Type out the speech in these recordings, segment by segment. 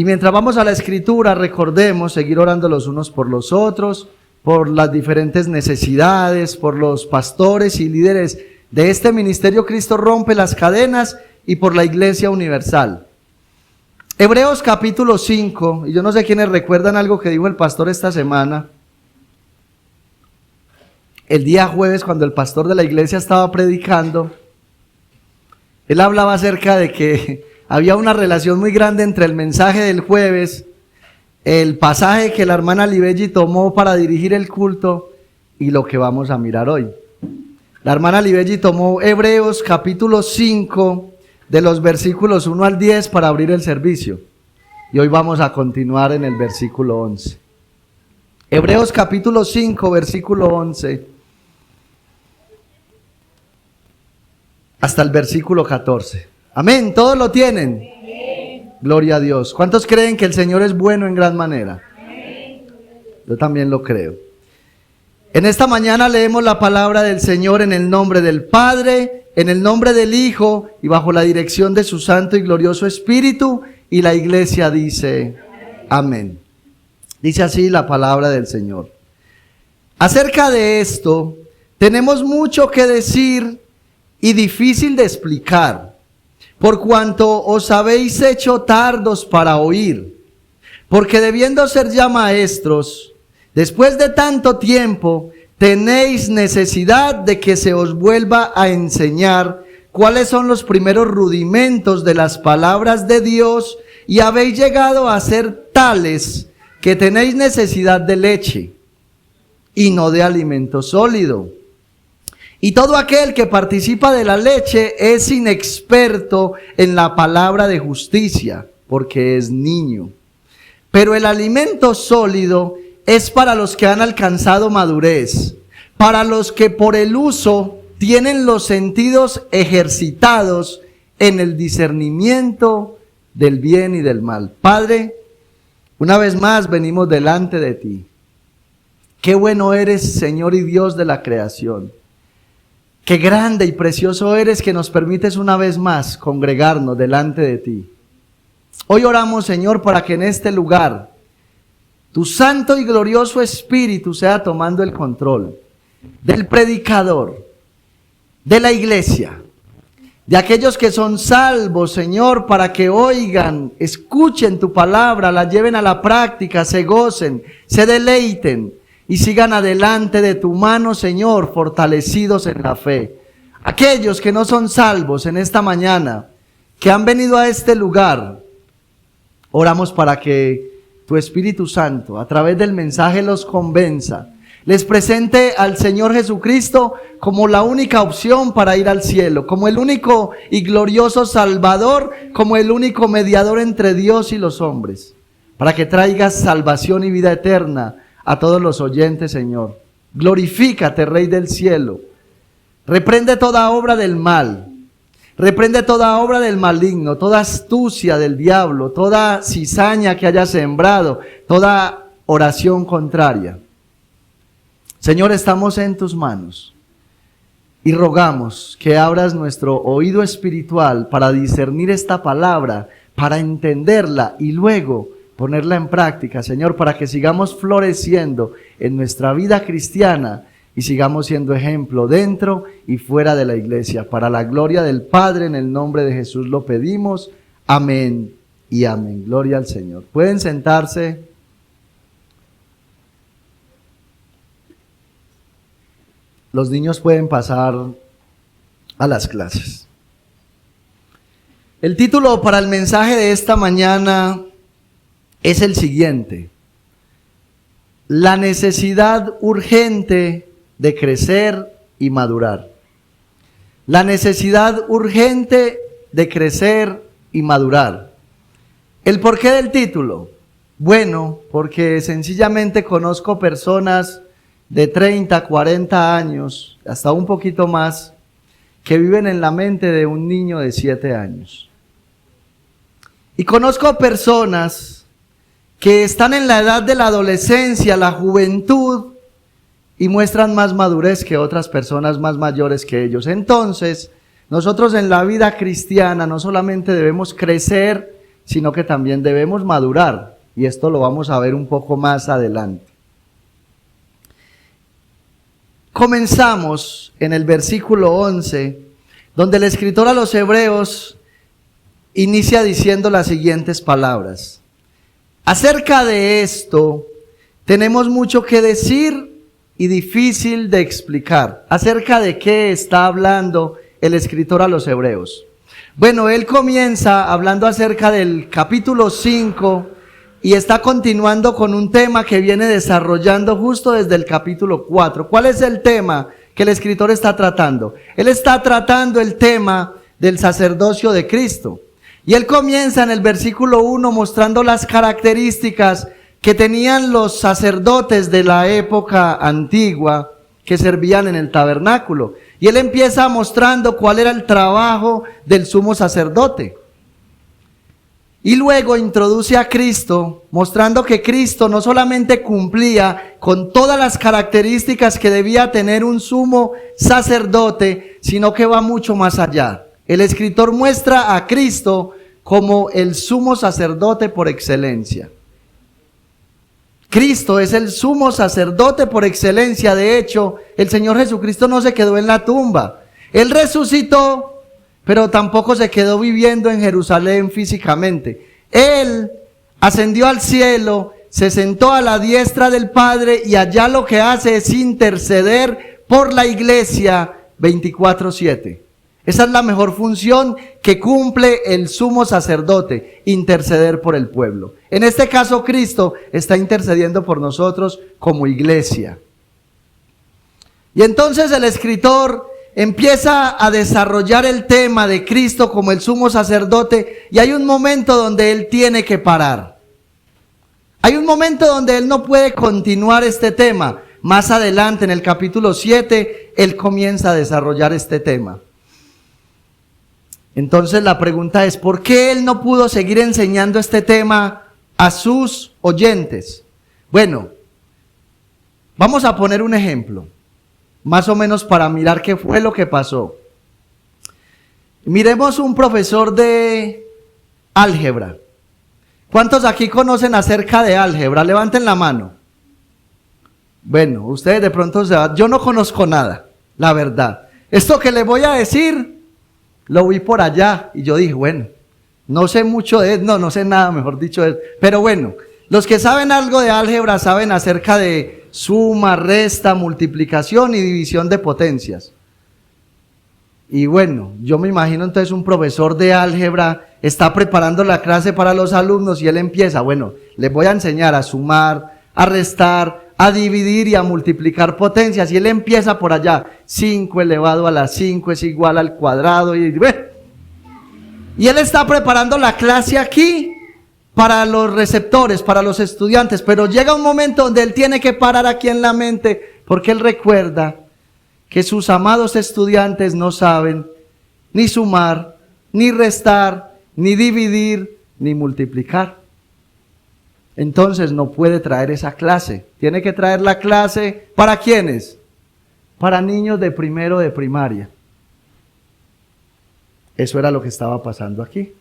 Y mientras vamos a la Escritura, recordemos seguir orando los unos por los otros, por las diferentes necesidades, por los pastores y líderes de este ministerio Cristo Rompe las Cadenas y por la Iglesia Universal. Hebreos capítulo 5, y yo no sé quiénes recuerdan algo que dijo el pastor esta semana. El día jueves, cuando el pastor de la iglesia estaba predicando, él hablaba acerca de que había una relación muy grande entre el mensaje del jueves, el pasaje que la hermana Libelli tomó para dirigir el culto y lo que vamos a mirar hoy. La hermana Libelli tomó Hebreos capítulo 5, de los versículos 1 al 10 para abrir el servicio. Y hoy vamos a continuar en el versículo 11. Hebreos capítulo 5, versículo 11. Hasta el versículo 14. Amén, ¿todos lo tienen? Amén. Gloria a Dios. ¿Cuántos creen que el Señor es bueno en gran manera? Amén. Yo también lo creo. En esta mañana leemos la palabra del Señor en el nombre del Padre, en el nombre del Hijo y bajo la dirección de su santo y glorioso Espíritu, y la iglesia dice amén. Dice así la palabra del Señor. Acerca de esto, tenemos mucho que decir y difícil de explicar, por cuanto os habéis hecho tardos para oír, porque debiendo ser ya maestros, después de tanto tiempo, tenéis necesidad de que se os vuelva a enseñar cuáles son los primeros rudimentos de las palabras de Dios, y habéis llegado a ser tales que tenéis necesidad de leche y no de alimento sólido. Y todo aquel que participa de la leche es inexperto en la palabra de justicia, porque es niño. Pero el alimento sólido es para los que han alcanzado madurez, para los que por el uso tienen los sentidos ejercitados en el discernimiento del bien y del mal. Padre, una vez más venimos delante de ti. Qué bueno eres, Señor y Dios de la creación. Qué grande y precioso eres que nos permites una vez más congregarnos delante de ti. Hoy oramos, Señor, para que en este lugar tu santo y glorioso Espíritu sea tomando el control del predicador, de la iglesia, de aquellos que son salvos, Señor, para que oigan, escuchen tu palabra, la lleven a la práctica, se gocen, se deleiten y sigan adelante de tu mano, Señor, fortalecidos en la fe. Aquellos que no son salvos en esta mañana, que han venido a este lugar, oramos para que tu Espíritu Santo, a través del mensaje, los convenza, les presente al Señor Jesucristo como la única opción para ir al cielo, como el único y glorioso Salvador, como el único mediador entre Dios y los hombres, para que traigas salvación y vida eterna a todos los oyentes, Señor. Glorifícate, Rey del cielo. Reprende toda obra del mal. Reprende toda obra del maligno, toda astucia del diablo, toda cizaña que haya sembrado, toda oración contraria. Señor, estamos en tus manos y rogamos que abras nuestro oído espiritual para discernir esta palabra, para entenderla y luego ponerla en práctica, Señor, para que sigamos floreciendo en nuestra vida cristiana y sigamos siendo ejemplo dentro y fuera de la iglesia. Para la gloria del Padre, en el nombre de Jesús lo pedimos. Amén y amén. Gloria al Señor. Pueden sentarse. Los niños pueden pasar a las clases. El título para el mensaje de esta mañana es el siguiente: la necesidad urgente de crecer y madurar. La necesidad urgente de crecer y madurar. ¿El porqué del título? Bueno, porque sencillamente conozco personas de 30, 40 años, hasta un poquito más, que viven en la mente de un niño de 7 años. Y conozco personas que están en la edad de la adolescencia, la juventud, y muestran más madurez que otras personas más mayores que ellos. Entonces, nosotros en la vida cristiana no solamente debemos crecer, sino que también debemos madurar. Y esto lo vamos a ver un poco más adelante. Comenzamos en el versículo 11, donde el escritor a los Hebreos inicia diciendo las siguientes palabras. Acerca de esto, tenemos mucho que decir y difícil de explicar. ¿Acerca de qué está hablando el escritor a los Hebreos? Bueno, él comienza hablando acerca del capítulo 5 y está continuando con un tema que viene desarrollando justo desde el capítulo 4. ¿Cuál es el tema que el escritor está tratando? Él está tratando el tema del sacerdocio de Cristo. Y él comienza en el versículo 1 mostrando las características que tenían los sacerdotes de la época antigua que servían en el tabernáculo. Y él empieza mostrando cuál era el trabajo del sumo sacerdote. Y luego introduce a Cristo, mostrando que Cristo no solamente cumplía con todas las características que debía tener un sumo sacerdote, sino que va mucho más allá. El escritor muestra a Cristo como el sumo sacerdote por excelencia. Cristo es el sumo sacerdote por excelencia. De hecho, el Señor Jesucristo no se quedó en la tumba. Él resucitó, pero tampoco se quedó viviendo en Jerusalén físicamente. Él ascendió al cielo, se sentó a la diestra del Padre y allá lo que hace es interceder por la iglesia 24/7. Esa es la mejor función que cumple el sumo sacerdote, interceder por el pueblo. En este caso, Cristo está intercediendo por nosotros como iglesia. Y entonces el escritor empieza a desarrollar el tema de Cristo como el sumo sacerdote y hay un momento donde él tiene que parar. Hay un momento donde él no puede continuar este tema. Más adelante, en el capítulo 7, él comienza a desarrollar este tema. Entonces la pregunta es, ¿por qué él no pudo seguir enseñando este tema a sus oyentes? Bueno, vamos a poner un ejemplo, más o menos para mirar qué fue lo que pasó. Miremos un profesor de álgebra. ¿Cuántos aquí conocen acerca de álgebra? Levanten la mano. Bueno, ustedes de pronto se van. Yo no conozco nada, la verdad. Esto que les voy a decir, lo vi por allá y yo dije, bueno, no sé mucho de eso, no sé nada, mejor dicho, de eso. Pero bueno, los que saben algo de álgebra saben acerca de suma, resta, multiplicación y división de potencias. Y bueno, yo me imagino entonces un profesor de álgebra está preparando la clase para los alumnos y él empieza, bueno, les voy a enseñar a sumar, a restar, a dividir y a multiplicar potencias. Y él empieza por allá, 5 elevado a la 5 es igual al cuadrado. Y él está preparando la clase aquí para los receptores, para los estudiantes. Pero llega un momento donde él tiene que parar aquí en la mente, porque él recuerda que sus amados estudiantes no saben ni sumar, ni restar, ni dividir, ni multiplicar. Entonces no puede traer esa clase. Tiene que traer la clase, ¿para quiénes? Para niños de primero de primaria. Eso era lo que estaba pasando aquí.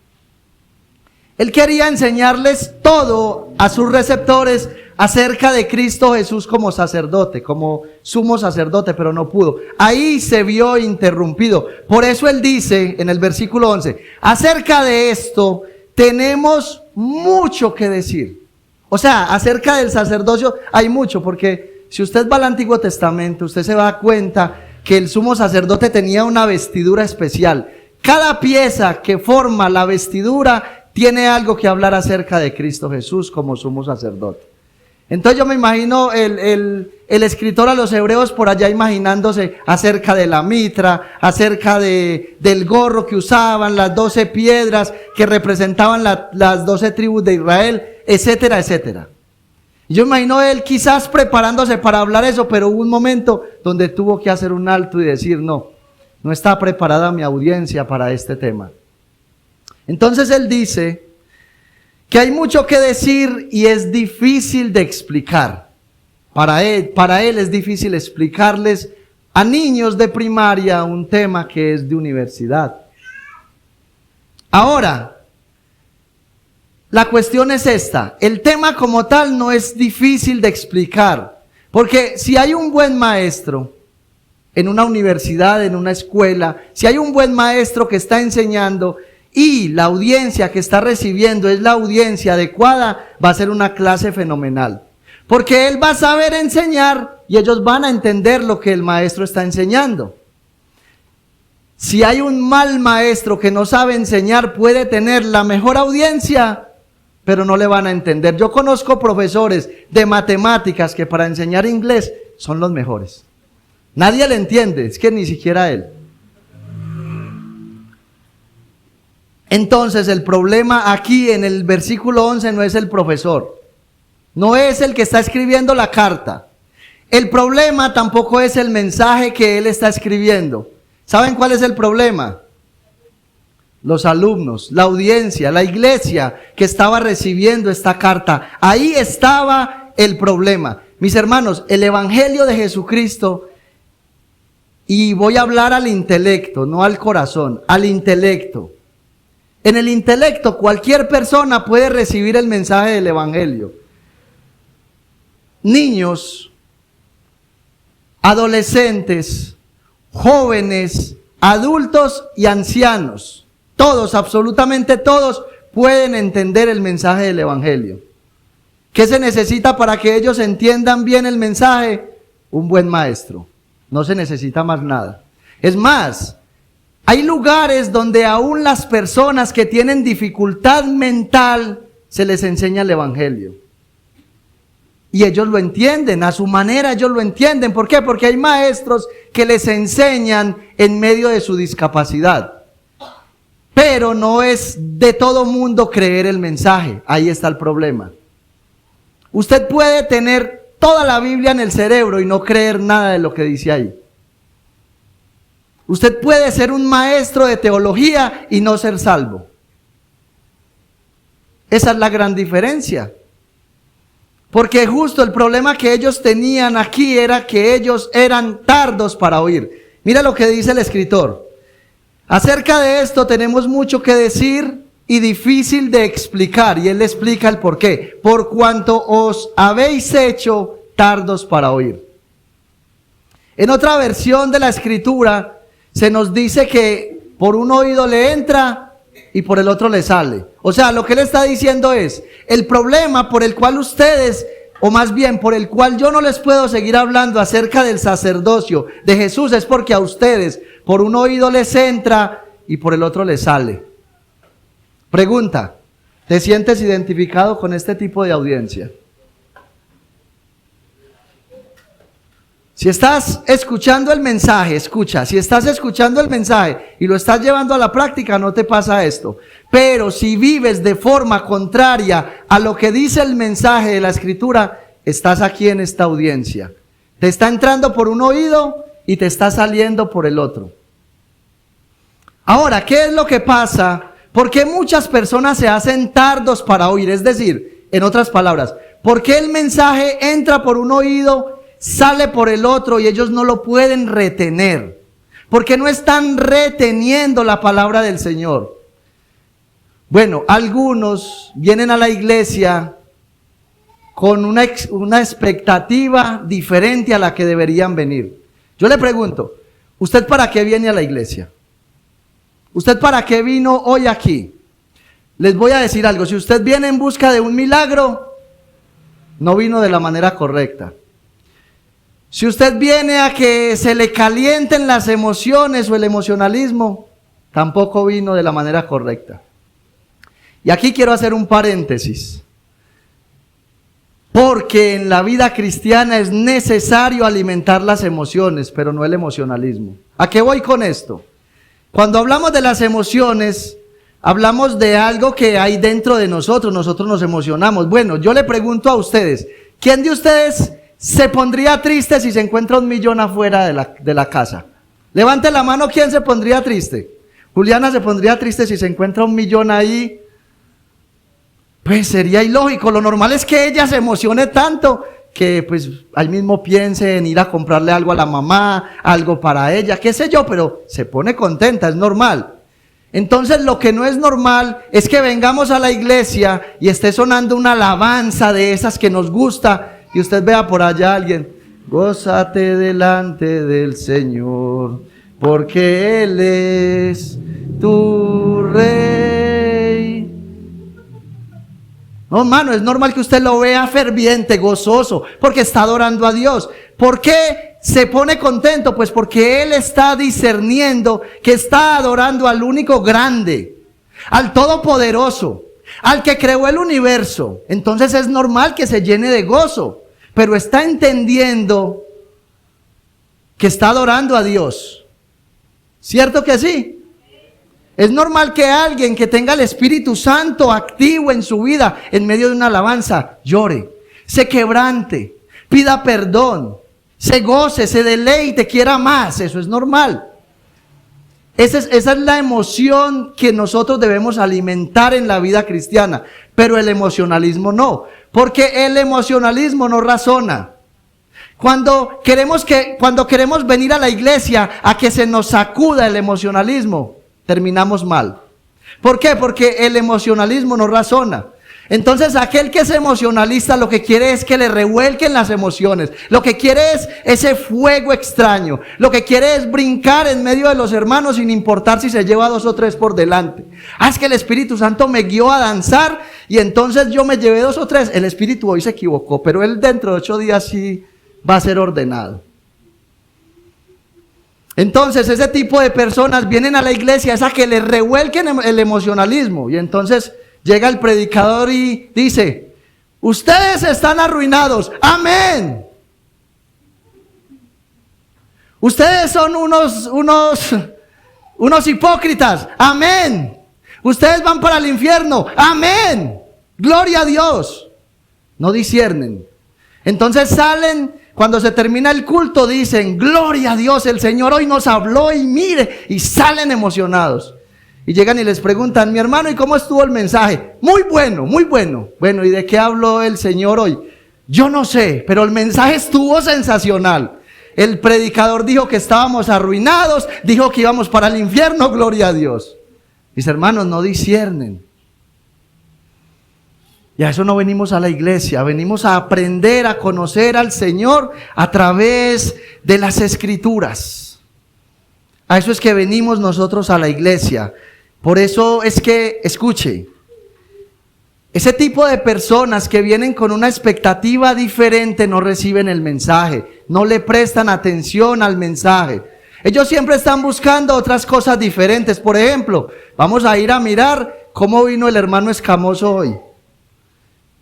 Él quería enseñarles todo a sus receptores acerca de Cristo Jesús como sacerdote, como sumo sacerdote, pero no pudo. Ahí se vio interrumpido. Por eso él dice en el versículo 11, acerca de esto tenemos mucho que decir. O sea, acerca del sacerdocio hay mucho, porque si usted va al Antiguo Testamento, usted se da cuenta que el sumo sacerdote tenía una vestidura especial. Cada pieza que forma la vestidura tiene algo que hablar acerca de Cristo Jesús como sumo sacerdote. Entonces yo me imagino el escritor a los Hebreos por allá imaginándose acerca de la mitra, acerca del gorro que usaban, las 12 piedras que representaban las 12 tribus de Israel, etcétera, etcétera. Yo imagino él quizás preparándose para hablar eso, pero hubo un momento donde tuvo que hacer un alto y decir, no está preparada mi audiencia para este tema. Entonces él dice que hay mucho que decir y es difícil de explicar. Para él es difícil explicarles a niños de primaria un tema que es de universidad. Ahora, la cuestión es esta. El tema como tal no es difícil de explicar. Porque si hay un buen maestro en una universidad, en una escuela, si hay un buen maestro que está enseñando y la audiencia que está recibiendo es la audiencia adecuada, va a ser una clase fenomenal. Porque él va a saber enseñar y ellos van a entender lo que el maestro está enseñando. Si hay un mal maestro que no sabe enseñar, puede tener la mejor audiencia, pero no le van a entender. Yo conozco profesores de matemáticas que para enseñar inglés son los mejores. Nadie le entiende, es que ni siquiera él. Entonces el problema aquí en el versículo 11 no es el profesor, no es el que está escribiendo la carta. El problema tampoco es el mensaje que él está escribiendo. ¿Saben cuál es el problema? Los alumnos, la audiencia, la iglesia que estaba recibiendo esta carta. Ahí estaba el problema. Mis hermanos, el evangelio de Jesucristo, y voy a hablar al intelecto, no al corazón, al intelecto. En el intelecto cualquier persona puede recibir el mensaje del evangelio. Niños, adolescentes, jóvenes, adultos y ancianos. Todos, absolutamente todos, pueden entender el mensaje del evangelio. ¿Qué se necesita para que ellos entiendan bien el mensaje? Un buen maestro. No se necesita más nada. Es más, hay lugares donde aún las personas que tienen dificultad mental se les enseña el evangelio. Y ellos lo entienden, a su manera ellos lo entienden. ¿Por qué? Porque hay maestros que les enseñan en medio de su discapacidad. Pero no es de todo mundo creer el mensaje. Ahí está el problema. Usted puede tener toda la Biblia en el cerebro y no creer nada de lo que dice ahí. Usted puede ser un maestro de teología y no ser salvo. Esa es la gran diferencia. Porque justo el problema que ellos tenían aquí era que ellos eran tardos para oír. Mira lo que dice el escritor. Acerca de esto tenemos mucho que decir y difícil de explicar. Y él le explica el por qué. Por cuanto os habéis hecho tardos para oír. En otra versión de la escritura se nos dice que por un oído le entra y por el otro le sale. O sea, lo que él está diciendo es, el problema por el cual ustedes, o más bien por el cual yo no les puedo seguir hablando acerca del sacerdocio de Jesús, es porque a ustedes por un oído les entra y por el otro les sale. Pregunta, ¿te sientes identificado con este tipo de audiencia? Si estás escuchando el mensaje, escucha, si estás escuchando el mensaje y lo estás llevando a la práctica, no te pasa esto. Pero si vives de forma contraria a lo que dice el mensaje de la Escritura, estás aquí en esta audiencia. Te está entrando por un oído y te está saliendo por el otro. Ahora, ¿qué es lo que pasa? ¿Por qué muchas personas se hacen tardos para oír? Es decir, en otras palabras, ¿por qué el mensaje entra por un oído, sale por el otro y ellos no lo pueden retener? Porque no están reteniendo la palabra del Señor. Bueno, algunos vienen a la iglesia con una expectativa diferente a la que deberían venir. Yo le pregunto, ¿usted para qué viene a la iglesia? ¿Usted para qué vino hoy aquí? Les voy a decir algo, si usted viene en busca de un milagro, no vino de la manera correcta. Si usted viene a que se le calienten las emociones o el emocionalismo, tampoco vino de la manera correcta. Y aquí quiero hacer un paréntesis. Porque en la vida cristiana es necesario alimentar las emociones, pero no el emocionalismo. ¿A qué voy con esto? Cuando hablamos de las emociones, hablamos de algo que hay dentro de nosotros nos emocionamos. Bueno, yo le pregunto a ustedes, ¿quién de ustedes se pondría triste si se encuentra 1 millón afuera de la casa? Levante la mano, ¿quién se pondría triste? Juliana se pondría triste si se encuentra 1 millón ahí. Pues sería ilógico, lo normal es que ella se emocione tanto que pues ahí mismo piense en ir a comprarle algo a la mamá, algo para ella, qué sé yo, pero se pone contenta, es normal. Entonces lo que no es normal es que vengamos a la iglesia y esté sonando una alabanza de esas que nos gusta y usted vea por allá a alguien, gózate delante del Señor, porque Él es tu Rey. No, hermano, es normal que usted lo vea ferviente, gozoso, porque está adorando a Dios. ¿Por qué se pone contento? Pues porque Él está discerniendo que está adorando al único grande, al todopoderoso, al que creó el universo. Entonces es normal que se llene de gozo, pero está entendiendo que está adorando a Dios. ¿Cierto que sí? Es normal que alguien que tenga el Espíritu Santo activo en su vida, en medio de una alabanza, llore, se quebrante, pida perdón, se goce, se deleite, quiera más. Eso es normal. Esa es la emoción que nosotros debemos alimentar en la vida cristiana. Pero el emocionalismo no. Porque el emocionalismo no razona. Cuando queremos venir a la iglesia a que se nos sacuda el emocionalismo, terminamos mal. ¿Por qué? Porque el emocionalismo no razona. Entonces aquel que es emocionalista lo que quiere es que le revuelquen las emociones. Lo que quiere es ese fuego extraño. Lo que quiere es brincar en medio de los hermanos sin importar si se lleva 2 o 3 por delante. Es que el Espíritu Santo me guió a danzar y entonces yo me llevé 2 o 3. El Espíritu hoy se equivocó, pero él dentro de 8 días sí va a ser ordenado. Entonces ese tipo de personas vienen a la iglesia es a que le revuelquen el emocionalismo. Y entonces llega el predicador y dice, ustedes están arruinados. Amén. Ustedes son unos hipócritas. Amén. Ustedes van para el infierno. Amén. Gloria a Dios. No disciernen. Entonces salen, cuando se termina el culto, dicen, gloria a Dios, el Señor hoy nos habló y mire, y salen emocionados. Y llegan y les preguntan, mi hermano, ¿y cómo estuvo el mensaje? Muy bueno, muy bueno. Bueno, ¿y de qué habló el Señor hoy? Yo no sé, pero el mensaje estuvo sensacional. El predicador dijo que estábamos arruinados, dijo que íbamos para el infierno, gloria a Dios. Mis hermanos, no disciernen. Y a eso no venimos a la iglesia, venimos a aprender a conocer al Señor a través de las Escrituras. A eso es que venimos nosotros a la iglesia. Por eso es que, escuche, ese tipo de personas que vienen con una expectativa diferente no reciben el mensaje, no le prestan atención al mensaje. Ellos siempre están buscando otras cosas diferentes. Por ejemplo, vamos a ir a mirar cómo vino el hermano Escamoso hoy.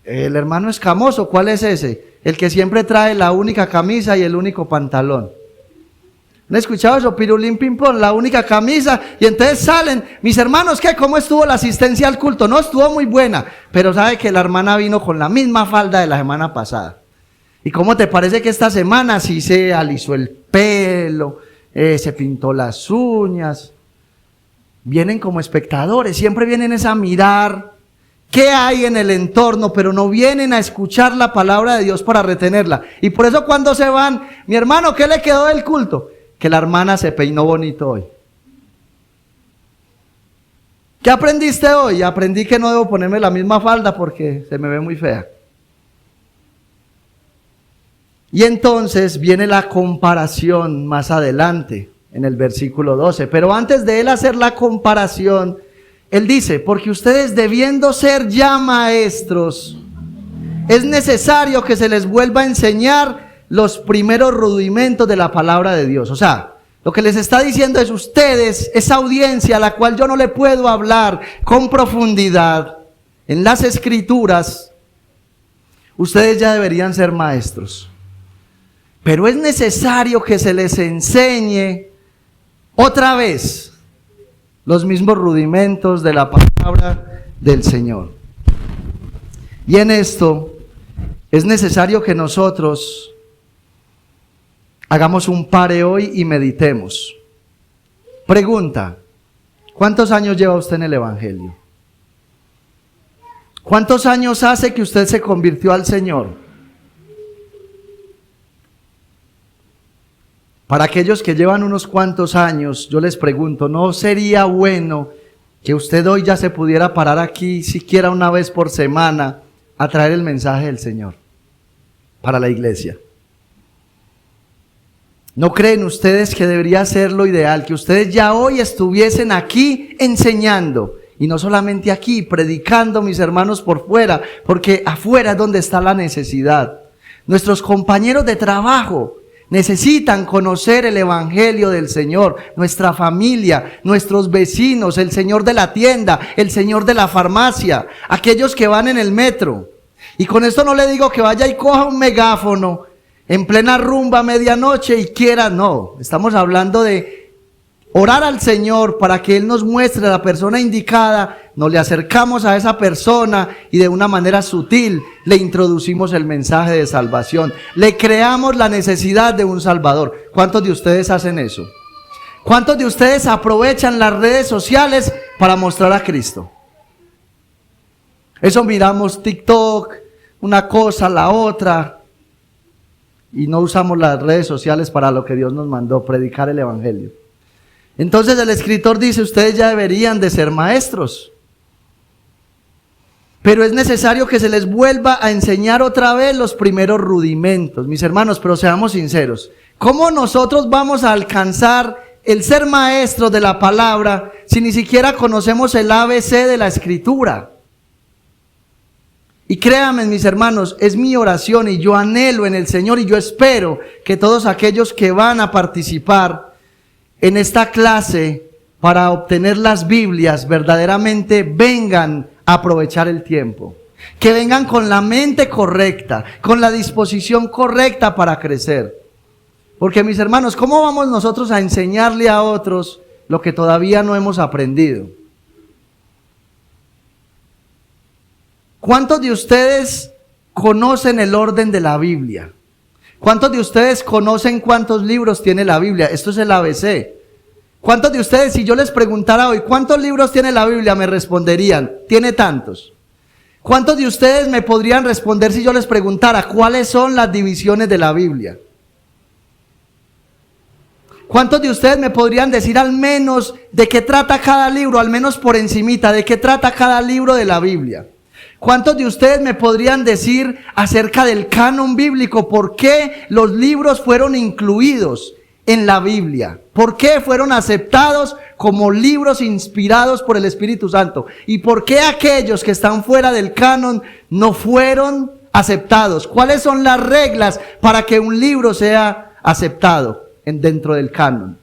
El hermano Escamoso, ¿cuál es ese? El que siempre trae la única camisa y el único pantalón. ¿No he escuchado eso? Pirulín pimpón, la única camisa. Y entonces salen, mis hermanos, ¿qué? ¿Cómo estuvo la asistencia al culto? No, estuvo muy buena. Pero sabe que la hermana vino con la misma falda de la semana pasada. ¿Y cómo te parece que esta semana sí se alisó el pelo, se pintó las uñas? Vienen como espectadores, siempre vienen a mirar qué hay en el entorno, pero no vienen a escuchar la palabra de Dios para retenerla. Y por eso cuando se van, mi hermano, ¿qué le quedó del culto? Que la hermana se peinó bonito hoy. ¿Qué aprendiste hoy? Aprendí que no debo ponerme la misma falda porque se me ve muy fea. Y entonces viene la comparación más adelante, en el versículo 12. Pero antes de él hacer la comparación, él dice, porque ustedes debiendo ser ya maestros, es necesario que se les vuelva a enseñar los primeros rudimentos de la palabra de Dios. O sea, lo que les está diciendo es ustedes, esa audiencia a la cual yo no le puedo hablar con profundidad en las Escrituras, ustedes ya deberían ser maestros. Pero es necesario que se les enseñe otra vez los mismos rudimentos de la palabra del Señor. Y en esto es necesario que nosotros hagamos un pare hoy y meditemos. Pregunta, ¿cuántos años lleva usted en el Evangelio? ¿Cuántos años hace que usted se convirtió al Señor? Para aquellos que llevan unos cuantos años, yo les pregunto, ¿no sería bueno que usted hoy ya se pudiera parar aquí siquiera una vez por semana a traer el mensaje del Señor para la iglesia? ¿No creen ustedes que debería ser lo ideal, que ustedes ya hoy estuviesen aquí enseñando? Y no solamente aquí, predicando, mis hermanos, por fuera, porque afuera es donde está la necesidad. Nuestros compañeros de trabajo necesitan conocer el evangelio del Señor, nuestra familia, nuestros vecinos, el señor de la tienda, el señor de la farmacia, aquellos que van en el metro. Y con esto no le digo que vaya y coja un megáfono en plena rumba a medianoche y quiera, no. Estamos hablando de orar al Señor para que Él nos muestre a la persona indicada, nos le acercamos a esa persona y de una manera sutil le introducimos el mensaje de salvación. Le creamos la necesidad de un Salvador. ¿Cuántos de ustedes hacen eso? ¿Cuántos de ustedes aprovechan las redes sociales para mostrar a Cristo? Eso miramos TikTok, una cosa, la otra, y no usamos las redes sociales para lo que Dios nos mandó, predicar el evangelio. Entonces el escritor dice, ustedes ya deberían de ser maestros. Pero es necesario que se les vuelva a enseñar otra vez los primeros rudimentos. Mis hermanos, pero seamos sinceros. ¿Cómo nosotros vamos a alcanzar el ser maestros de la palabra si ni siquiera conocemos el ABC de la Escritura? Y créanme, mis hermanos, es mi oración y yo anhelo en el Señor y yo espero que todos aquellos que van a participar en esta clase para obtener las Biblias verdaderamente vengan a aprovechar el tiempo. Que vengan con la mente correcta, con la disposición correcta para crecer. Porque, mis hermanos, ¿cómo vamos nosotros a enseñarle a otros lo que todavía no hemos aprendido? ¿Cuántos de ustedes conocen el orden de la Biblia? ¿Cuántos de ustedes conocen cuántos libros tiene la Biblia? Esto es el ABC. ¿Cuántos de ustedes, si yo les preguntara hoy, ¿cuántos libros tiene la Biblia? Me responderían, tiene tantos. ¿Cuántos de ustedes me podrían responder si yo les preguntara cuáles son las divisiones de la Biblia? ¿Cuántos de ustedes me podrían decir al menos de qué trata cada libro, al menos por encimita, de qué trata cada libro de la Biblia? ¿Cuántos de ustedes me podrían decir acerca del canon bíblico? ¿Por qué los libros fueron incluidos en la Biblia? ¿Por qué fueron aceptados como libros inspirados por el Espíritu Santo? ¿Y por qué aquellos que están fuera del canon no fueron aceptados? ¿Cuáles son las reglas para que un libro sea aceptado dentro del canon?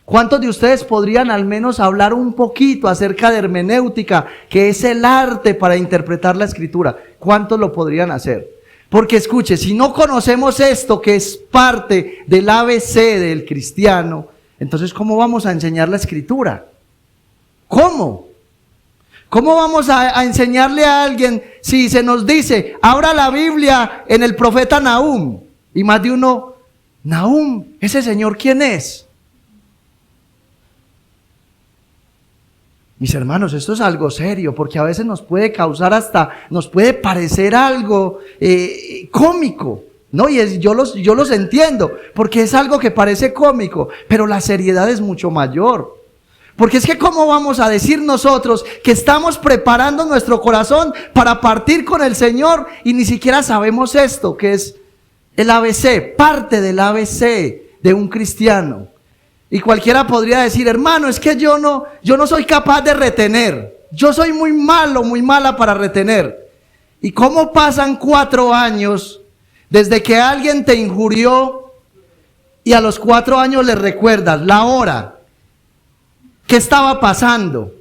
¿Cuántos de ustedes podrían al menos hablar un poquito acerca de hermenéutica, que es el arte para interpretar la Escritura? ¿Cuántos lo podrían hacer? Porque escuche, si no conocemos esto que es parte del ABC del cristiano, entonces ¿cómo vamos a enseñar la Escritura? ¿Cómo? ¿Cómo vamos a enseñarle a alguien si se nos dice, abra la Biblia en el profeta Nahum? Y más de uno, Nahum, ¿ese señor quién es? Mis hermanos, esto es algo serio, porque a veces nos puede causar nos puede parecer algo cómico, ¿no? Y yo los entiendo, porque es algo que parece cómico, pero la seriedad es mucho mayor. Porque es que ¿cómo vamos a decir nosotros que estamos preparando nuestro corazón para partir con el Señor y ni siquiera sabemos esto, que es el ABC, parte del ABC de un cristiano? Y cualquiera podría decir, hermano, es que yo no soy capaz de retener. Yo soy muy malo, muy mala para retener. ¿Y cómo pasan 4 años desde que alguien te injurió y a los 4 años le recuerdas la hora? ¿Qué estaba pasando?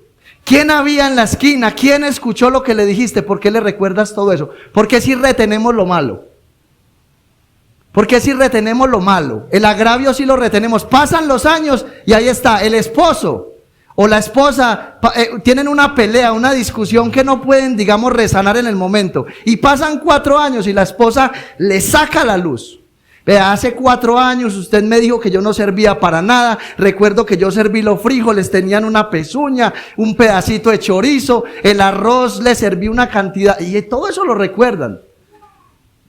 ¿Quién había en la esquina? ¿Quién escuchó lo que le dijiste? ¿Por qué le recuerdas todo eso? ¿Por qué si retenemos lo malo? ¿Por qué si retenemos lo malo? El agravio sí lo retenemos. Pasan los años y ahí está, el esposo o la esposa tienen una pelea, una discusión que no pueden, digamos, resanar en el momento. Y pasan 4 años y la esposa le saca la luz. Vea, hace 4 años usted me dijo que yo no servía para nada. Recuerdo que yo serví los frijoles, tenían una pezuña, un pedacito de chorizo, el arroz le serví una cantidad. Y todo eso lo recuerdan.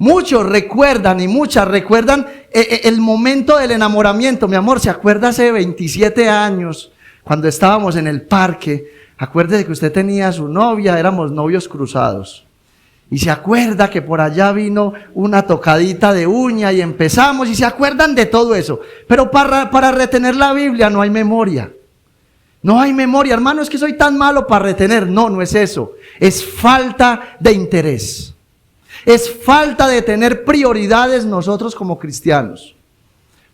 Muchos recuerdan y muchas recuerdan el momento del enamoramiento. Mi amor, ¿se acuerda hace 27 años cuando estábamos en el parque Acuérdese que usted tenía a su novia, éramos novios cruzados. Y se acuerda que por allá vino una tocadita de uña y empezamos, y se acuerdan de todo eso. Pero para retener la Biblia no hay memoria. No hay memoria, hermano, es que soy tan malo para retener. No, no es eso. Es falta de interés. Es falta de tener prioridades nosotros como cristianos.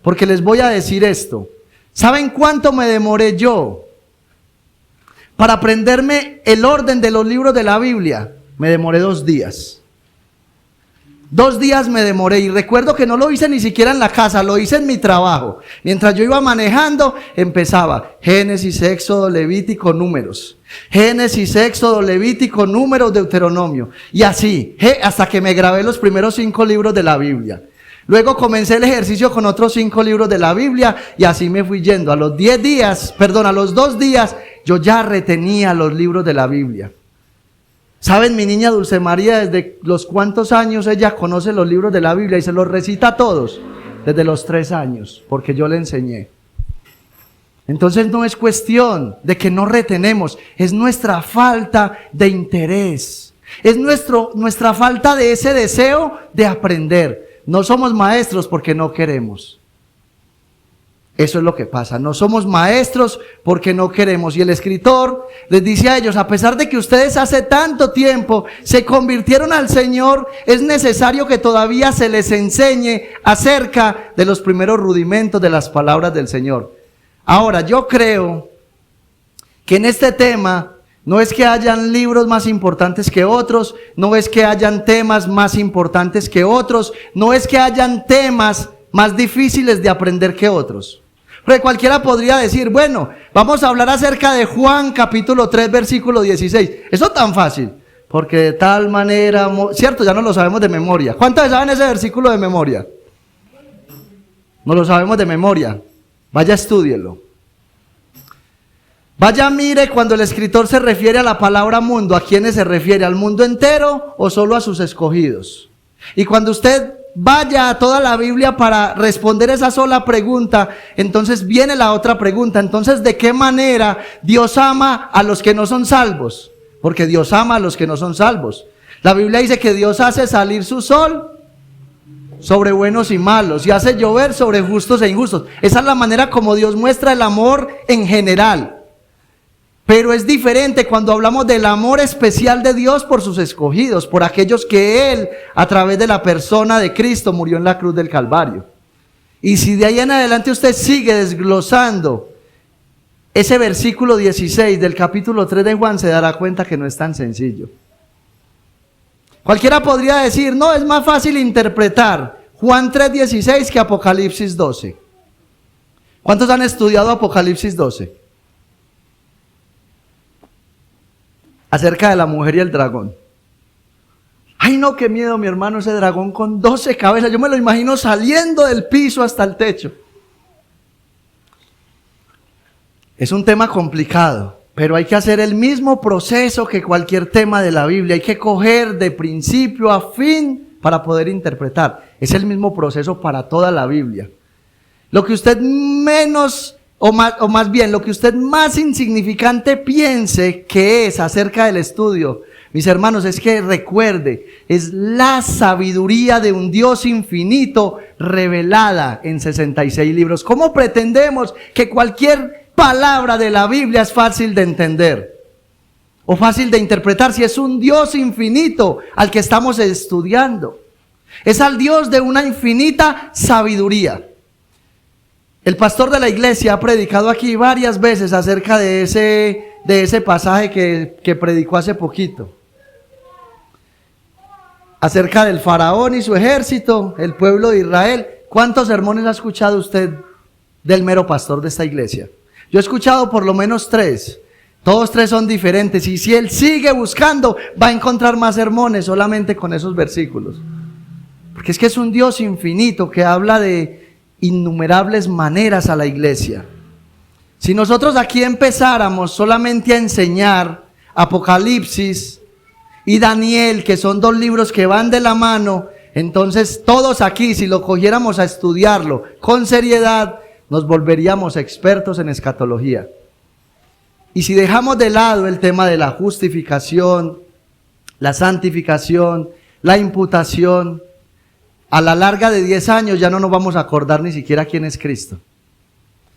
Porque les voy a decir esto. ¿Saben cuánto me demoré yo para aprenderme el orden de los libros de la Biblia? Me demoré 2 días. 2 días me demoré, y recuerdo que no lo hice ni siquiera en la casa, lo hice en mi trabajo. Mientras yo iba manejando, empezaba Génesis, Éxodo, Levítico, Números. Génesis, Éxodo, Levítico, Números, Deuteronomio. Y así, hasta que me grabé los primeros 5 libros de la Biblia. Luego comencé el ejercicio con otros 5 libros de la Biblia, y así me fui yendo. A los 2 días, yo ya retenía los libros de la Biblia. ¿Saben, mi niña Dulce María, desde los cuántos años ella conoce los libros de la Biblia y se los recita a todos? Desde los 3 años, porque yo le enseñé. Entonces no es cuestión de que no retenemos, es nuestra falta de interés. Es nuestra falta de ese deseo de aprender. No somos maestros porque no queremos. Eso es lo que pasa, no somos maestros porque no queremos. Y el escritor les dice a ellos: a pesar de que ustedes hace tanto tiempo se convirtieron al Señor, es necesario que todavía se les enseñe acerca de los primeros rudimentos de las palabras del Señor. Ahora, yo creo que en este tema no es que hayan libros más importantes que otros, no es que hayan temas más importantes que otros, no es que hayan temas más difíciles de aprender que otros. Porque cualquiera podría decir: bueno, vamos a hablar acerca de Juan capítulo 3 versículo 16. Eso tan fácil, porque de tal manera, cierto, ya no lo sabemos de memoria. ¿Cuántos saben ese versículo de memoria? No lo sabemos de memoria. Vaya, estúdielo. Vaya, mire, cuando el escritor se refiere a la palabra mundo, ¿a quiénes se refiere? ¿Al mundo entero o solo a sus escogidos? Y cuando usted vaya a toda la Biblia para responder esa sola pregunta, entonces viene la otra pregunta. Entonces, ¿de qué manera Dios ama a los que no son salvos? Porque Dios ama a los que no son salvos. La Biblia dice que Dios hace salir su sol sobre buenos y malos, y hace llover sobre justos e injustos. Esa es la manera como Dios muestra el amor en general. Pero es diferente cuando hablamos del amor especial de Dios por sus escogidos, por aquellos que Él, a través de la persona de Cristo, murió en la cruz del Calvario. Y si de ahí en adelante usted sigue desglosando ese versículo 16 del capítulo 3 de Juan, se dará cuenta que no es tan sencillo. Cualquiera podría decir: no, es más fácil interpretar Juan 3:16 que Apocalipsis 12. ¿Cuántos han estudiado Apocalipsis 12? Acerca de la mujer y el dragón. Ay, no, qué miedo, mi hermano, ese dragón con 12 cabezas. Yo me lo imagino saliendo del piso hasta el techo. Es un tema complicado, pero hay que hacer el mismo proceso que cualquier tema de la Biblia. Hay que coger de principio a fin para poder interpretar. Es el mismo proceso para toda la Biblia. Lo que usted menos, o más bien, lo que usted más insignificante piense que es acerca del estudio, mis hermanos, es que recuerde, es la sabiduría de un Dios infinito revelada en 66 libros. ¿Cómo pretendemos que cualquier palabra de la Biblia es fácil de entender o fácil de interpretar si es un Dios infinito al que estamos estudiando? Es al Dios de una infinita sabiduría. El pastor de la iglesia ha predicado aquí varias veces acerca de ese pasaje que predicó hace poquito. Acerca del faraón y su ejército, el pueblo de Israel. ¿Cuántos sermones ha escuchado usted del mero pastor de esta iglesia? Yo he escuchado por lo menos 3. Todos 3 son diferentes. Y si él sigue buscando, va a encontrar más sermones solamente con esos versículos. Porque es que es un Dios infinito que habla de innumerables maneras a la iglesia. Si nosotros aquí empezáramos solamente a enseñar Apocalipsis y Daniel, que son 2 libros que van de la mano, entonces todos aquí, si lo cogiéramos a estudiarlo con seriedad, nos volveríamos expertos en escatología. Y si dejamos de lado el tema de la justificación, la santificación, la imputación, a la larga de 10 años ya no nos vamos a acordar ni siquiera quién es Cristo.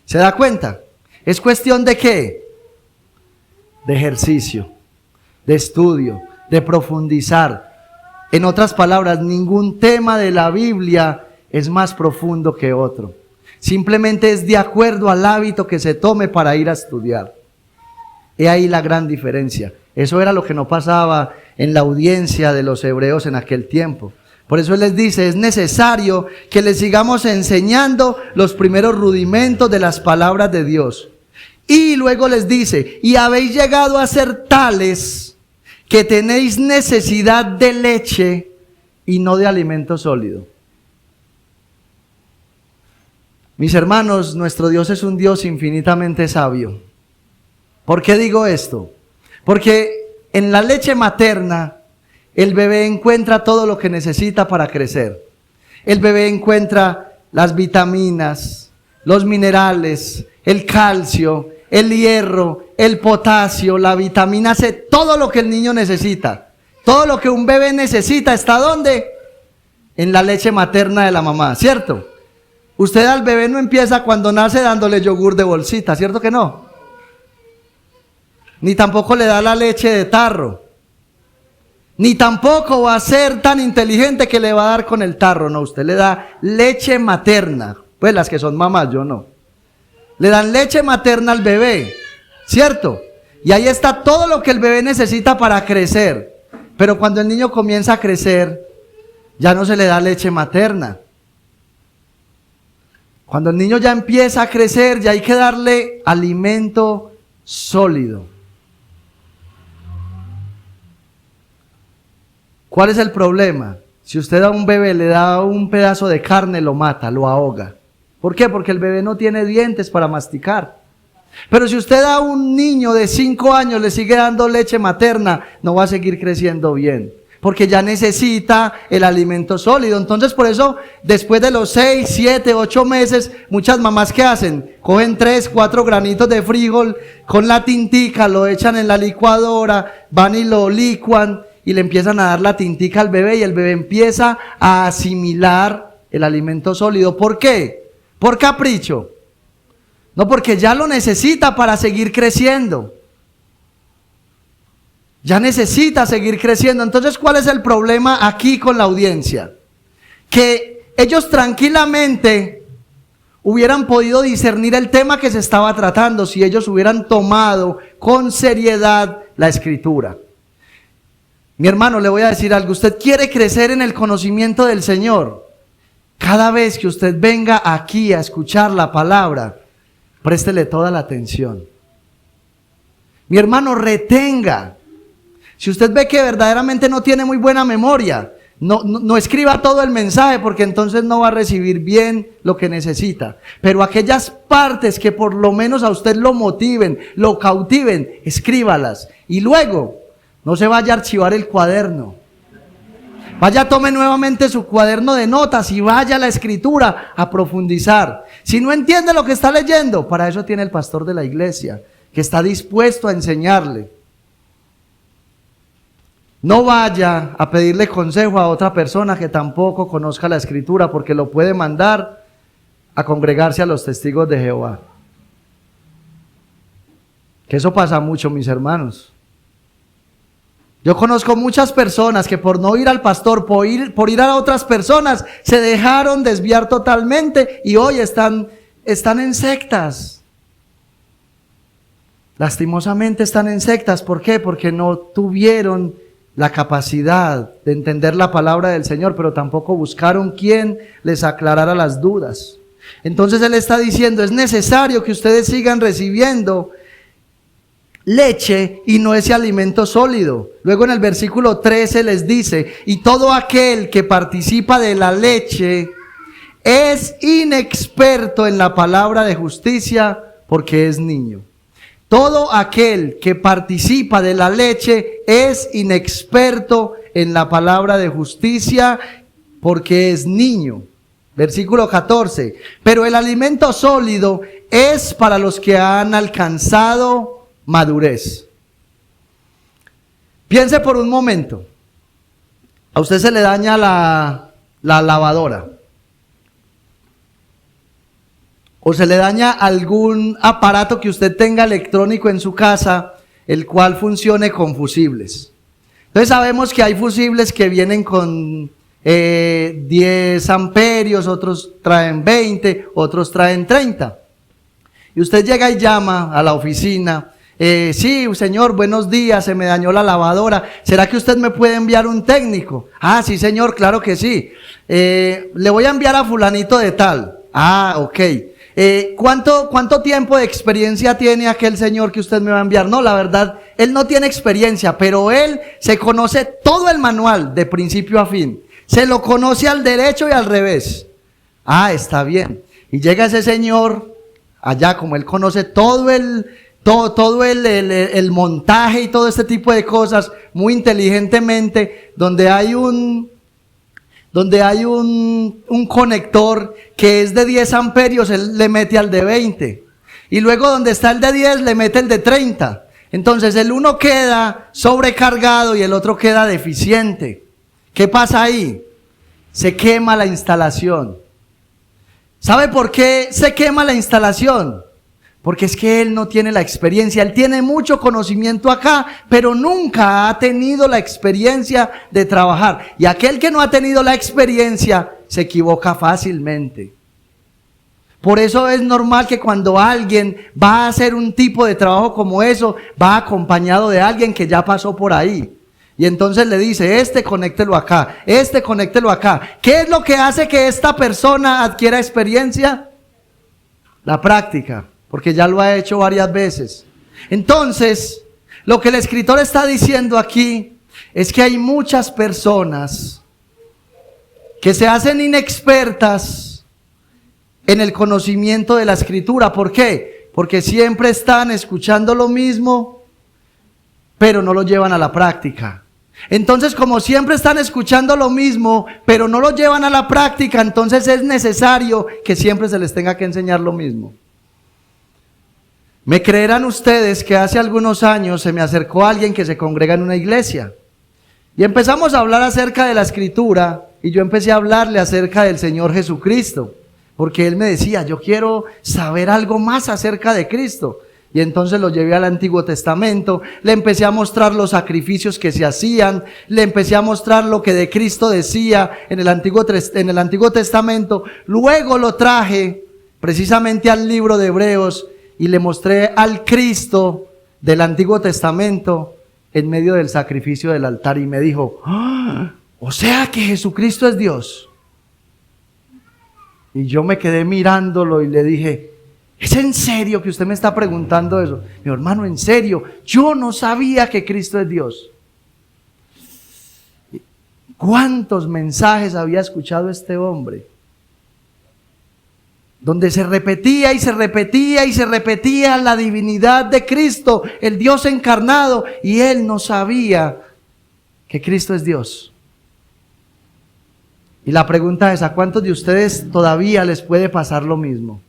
¿Se da cuenta? ¿Es cuestión de qué? De ejercicio, de estudio, de profundizar. En otras palabras, ningún tema de la Biblia es más profundo que otro. Simplemente es de acuerdo al hábito que se tome para ir a estudiar. He ahí la gran diferencia. Eso era lo que no pasaba en la audiencia de los hebreos en aquel tiempo. Por eso Él les dice, es necesario que les sigamos enseñando los primeros rudimentos de las palabras de Dios. Y luego les dice, y habéis llegado a ser tales que tenéis necesidad de leche y no de alimento sólido. Mis hermanos, nuestro Dios es un Dios infinitamente sabio. ¿Por qué digo esto? Porque en la leche materna el bebé encuentra todo lo que necesita para crecer. El bebé encuentra las vitaminas, los minerales, el calcio, el hierro, el potasio, la vitamina C, todo lo que el niño necesita. Todo lo que un bebé necesita, ¿está dónde? En la leche materna de la mamá, ¿cierto? Usted al bebé no empieza cuando nace dándole yogur de bolsita, ¿cierto que no? Ni tampoco le da la leche de tarro. Ni tampoco va a ser tan inteligente que le va a dar con el tarro, no. Usted le da leche materna. Pues las que son mamás, yo no. Le dan leche materna al bebé, ¿cierto? Y ahí está todo lo que el bebé necesita para crecer. Pero cuando el niño comienza a crecer, ya no se le da leche materna. Cuando el niño ya empieza a crecer, ya hay que darle alimento sólido. ¿Cuál es el problema? Si usted a un bebé le da un pedazo de carne, lo mata, lo ahoga. ¿Por qué? Porque el bebé no tiene dientes para masticar. Pero si usted a un niño de 5 años le sigue dando leche materna, no va a seguir creciendo bien. Porque ya necesita el alimento sólido. Entonces por eso, después de los 6, 7, 8 meses, muchas mamás ¿qué hacen? Cogen 3, 4 granitos de frijol con la tintica, lo echan en la licuadora, van y lo licuan y le empiezan a dar la tintica al bebé y el bebé empieza a asimilar el alimento sólido. ¿Por qué? Por capricho. No, porque ya lo necesita para seguir creciendo. Ya necesita seguir creciendo. Entonces, ¿cuál es el problema aquí con la audiencia? Que ellos tranquilamente hubieran podido discernir el tema que se estaba tratando si ellos hubieran tomado con seriedad la Escritura. Mi hermano, le voy a decir algo. Usted quiere crecer en el conocimiento del Señor. Cada vez que usted venga aquí a escuchar la palabra, préstele toda la atención. Mi hermano, retenga. Si usted ve que verdaderamente no tiene muy buena memoria, no escriba todo el mensaje porque entonces no va a recibir bien lo que necesita. Pero aquellas partes que por lo menos a usted lo motiven, lo cautiven, escríbalas. Y luego, no se vaya a archivar el cuaderno. Vaya, tome nuevamente su cuaderno de notas y vaya a la Escritura a profundizar. Si no entiende lo que está leyendo, para eso tiene el pastor de la iglesia, que está dispuesto a enseñarle. No vaya a pedirle consejo a otra persona que tampoco conozca la Escritura, porque lo puede mandar a congregarse a los testigos de Jehová. Que eso pasa mucho, mis hermanos. Yo conozco muchas personas que por no ir al pastor, por ir a otras personas, se dejaron desviar totalmente y hoy están en sectas. Lastimosamente están en sectas. ¿Por qué? Porque no tuvieron la capacidad de entender la palabra del Señor, pero tampoco buscaron quien les aclarara las dudas. Entonces Él está diciendo, es necesario que ustedes sigan recibiendo leche y no ese alimento sólido. Luego en el versículo 13 les dice, y todo aquel que participa de la leche es inexperto en la palabra de justicia porque es niño. Todo aquel que participa de la leche es inexperto en la palabra de justicia porque es niño. Versículo 14. Pero el alimento sólido es para los que han alcanzado madurez. Piense por un momento. A usted se le daña la lavadora. O se le daña algún aparato que usted tenga electrónico en su casa, el cual funcione con fusibles. Entonces sabemos que hay fusibles que vienen con 10 amperios, otros traen 20, otros traen 30. Y usted llega y llama a la oficina. Sí, señor, buenos días, se me dañó la lavadora. ¿Será que usted me puede enviar un técnico? Ah, sí, señor, claro que sí. Le voy a enviar a fulanito de tal. Ah, ok. ¿Cuánto tiempo de experiencia tiene aquel señor que usted me va a enviar? No, la verdad, él no tiene experiencia, pero él se conoce todo el manual de principio a fin. Se lo conoce al derecho y al revés. Ah, está bien. Y llega ese señor allá, como él conoce todo el montaje y todo este tipo de cosas muy inteligentemente, donde hay un conector que es de 10 amperios, él le mete al de 20. Y luego donde está el de 10, le mete el de 30. Entonces el uno queda sobrecargado y el otro queda deficiente. ¿Qué pasa ahí? Se quema la instalación. ¿Sabe por qué se quema la instalación? Porque es que él no tiene la experiencia. Él tiene mucho conocimiento acá, pero nunca ha tenido la experiencia de trabajar. Y aquel que no ha tenido la experiencia se equivoca fácilmente. Por eso es normal que cuando alguien va a hacer un tipo de trabajo como eso, va acompañado de alguien que ya pasó por ahí. Y entonces le dice, conéctelo acá, conéctelo acá. ¿Qué es lo que hace que esta persona adquiera experiencia? La práctica, porque ya lo ha hecho varias veces. Entonces, lo que el escritor está diciendo aquí es que hay muchas personas que se hacen inexpertas en el conocimiento de la Escritura. ¿Por qué? Porque siempre están escuchando lo mismo, pero no lo llevan a la práctica. Entonces, como siempre están escuchando lo mismo, pero no lo llevan a la práctica, entonces es necesario que siempre se les tenga que enseñar lo mismo. ¿Me creerán ustedes que hace algunos años se me acercó alguien que se congrega en una iglesia? Y empezamos a hablar acerca de la Escritura, y yo empecé a hablarle acerca del Señor Jesucristo, porque él me decía, yo quiero saber algo más acerca de Cristo. Y entonces lo llevé al Antiguo Testamento, le empecé a mostrar los sacrificios que se hacían, le empecé a mostrar lo que de Cristo decía en el Antiguo Testamento. Luego lo traje precisamente al libro de Hebreos y le mostré al Cristo del Antiguo Testamento en medio del sacrificio del altar y me dijo, ¡ah! O sea que Jesucristo es Dios. Y yo me quedé mirándolo y le dije, ¿es en serio que usted me está preguntando eso? Mi hermano, en serio, yo no sabía que Cristo es Dios. ¿Cuántos mensajes había escuchado este hombre? Donde se repetía y se repetía y se repetía la divinidad de Cristo, el Dios encarnado, y él no sabía que Cristo es Dios. Y la pregunta es, ¿a cuántos de ustedes todavía les puede pasar lo mismo?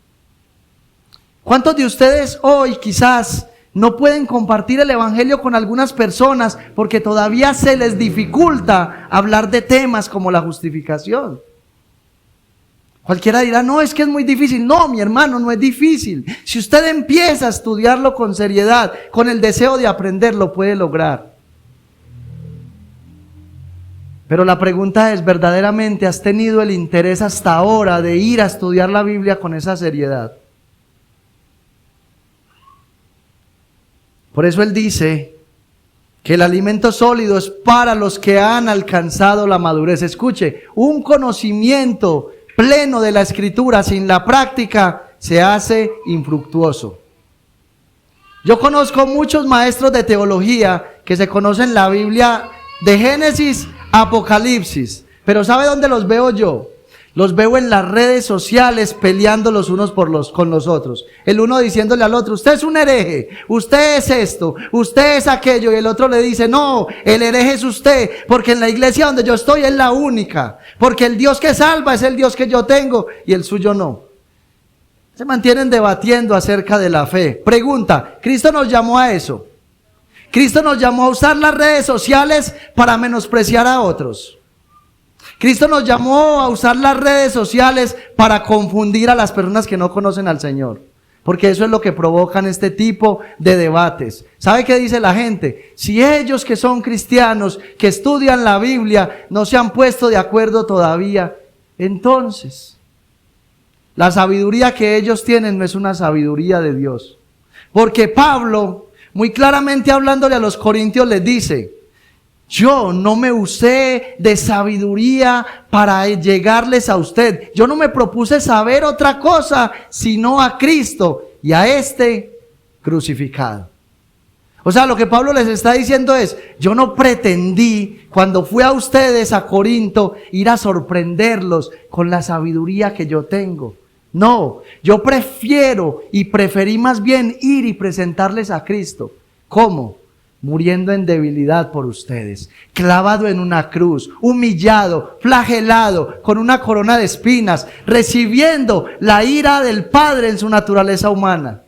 ¿Cuántos de ustedes hoy quizás no pueden compartir el evangelio con algunas personas porque todavía se les dificulta hablar de temas como la justificación? Cualquiera dirá, no, es que es muy difícil. No, mi hermano, no es difícil. Si usted empieza a estudiarlo con seriedad, con el deseo de aprender, lo puede lograr. Pero la pregunta es, ¿verdaderamente has tenido el interés hasta ahora de ir a estudiar la Biblia con esa seriedad? Por eso él dice que el alimento sólido es para los que han alcanzado la madurez. Escuche, un conocimiento pleno de la Escritura sin la práctica se hace infructuoso. Yo conozco muchos maestros de teología que se conocen la Biblia de Génesis a Apocalipsis, pero ¿sabe dónde los veo yo? Los veo en las redes sociales peleando los unos con los otros. El uno diciéndole al otro, usted es un hereje, usted es esto, usted es aquello. Y el otro le dice, no, el hereje es usted, porque en la iglesia donde yo estoy es la única. Porque el Dios que salva es el Dios que yo tengo y el suyo no. Se mantienen debatiendo acerca de la fe. Pregunta, ¿Cristo nos llamó a eso? ¿Cristo nos llamó a usar las redes sociales para menospreciar a otros? ¿Cristo nos llamó a usar las redes sociales para confundir a las personas que no conocen al Señor? Porque eso es lo que provocan este tipo de debates. ¿Sabe qué dice la gente? Si ellos que son cristianos, que estudian la Biblia, no se han puesto de acuerdo todavía, entonces la sabiduría que ellos tienen no es una sabiduría de Dios. Porque Pablo, muy claramente hablándole a los corintios, les dice: yo no me usé de sabiduría para llegarles a usted. Yo no me propuse saber otra cosa sino a Cristo y a este crucificado. O sea, lo que Pablo les está diciendo es: yo no pretendí, cuando fui a ustedes a Corinto, ir a sorprenderlos con la sabiduría que yo tengo. No, yo preferí más bien ir y presentarles a Cristo. ¿Cómo? Muriendo en debilidad por ustedes, clavado en una cruz, humillado, flagelado, con una corona de espinas, recibiendo la ira del Padre en su naturaleza humana.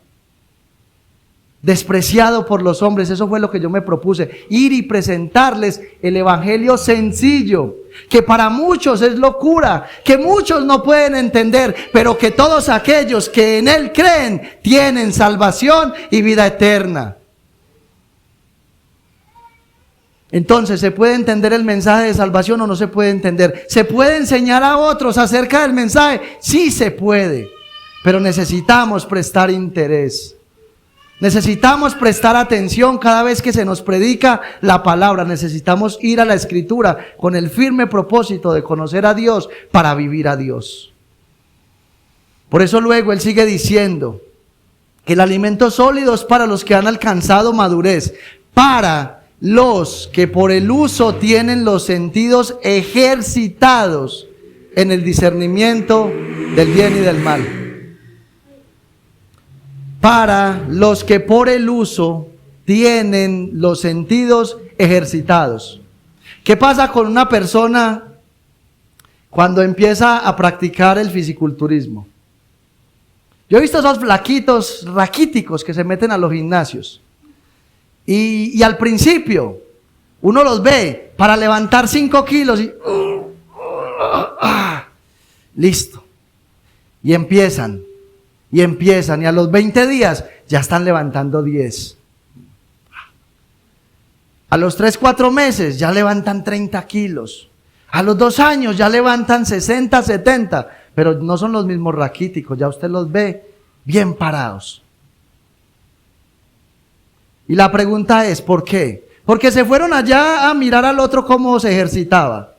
Despreciado por los hombres, eso fue lo que yo me propuse, ir y presentarles el evangelio sencillo, que para muchos es locura, que muchos no pueden entender, pero que todos aquellos que en él creen tienen salvación y vida eterna. Entonces, ¿se puede entender el mensaje de salvación o no se puede entender? ¿Se puede enseñar a otros acerca del mensaje? Sí se puede, pero necesitamos prestar interés. Necesitamos prestar atención cada vez que se nos predica la palabra. Necesitamos ir a la Escritura con el firme propósito de conocer a Dios para vivir a Dios. Por eso luego él sigue diciendo que el alimento sólido es para los que han alcanzado madurez, para los que por el uso tienen los sentidos ejercitados en el discernimiento del bien y del mal. Para los que por el uso tienen los sentidos ejercitados. ¿Qué pasa con una persona cuando empieza a practicar el fisiculturismo? Yo he visto esos flaquitos raquíticos que se meten a los gimnasios. Y al principio uno los ve para levantar 5 kilos y listo. Y empiezan. Y a los 20 días ya están levantando 10. A los 3, 4 meses ya levantan 30 kilos. A los 2 años ya levantan 60, 70. Pero no son los mismos raquíticos, ya usted los ve bien parados. Y la pregunta es, ¿por qué? Porque se fueron allá a mirar al otro cómo se ejercitaba.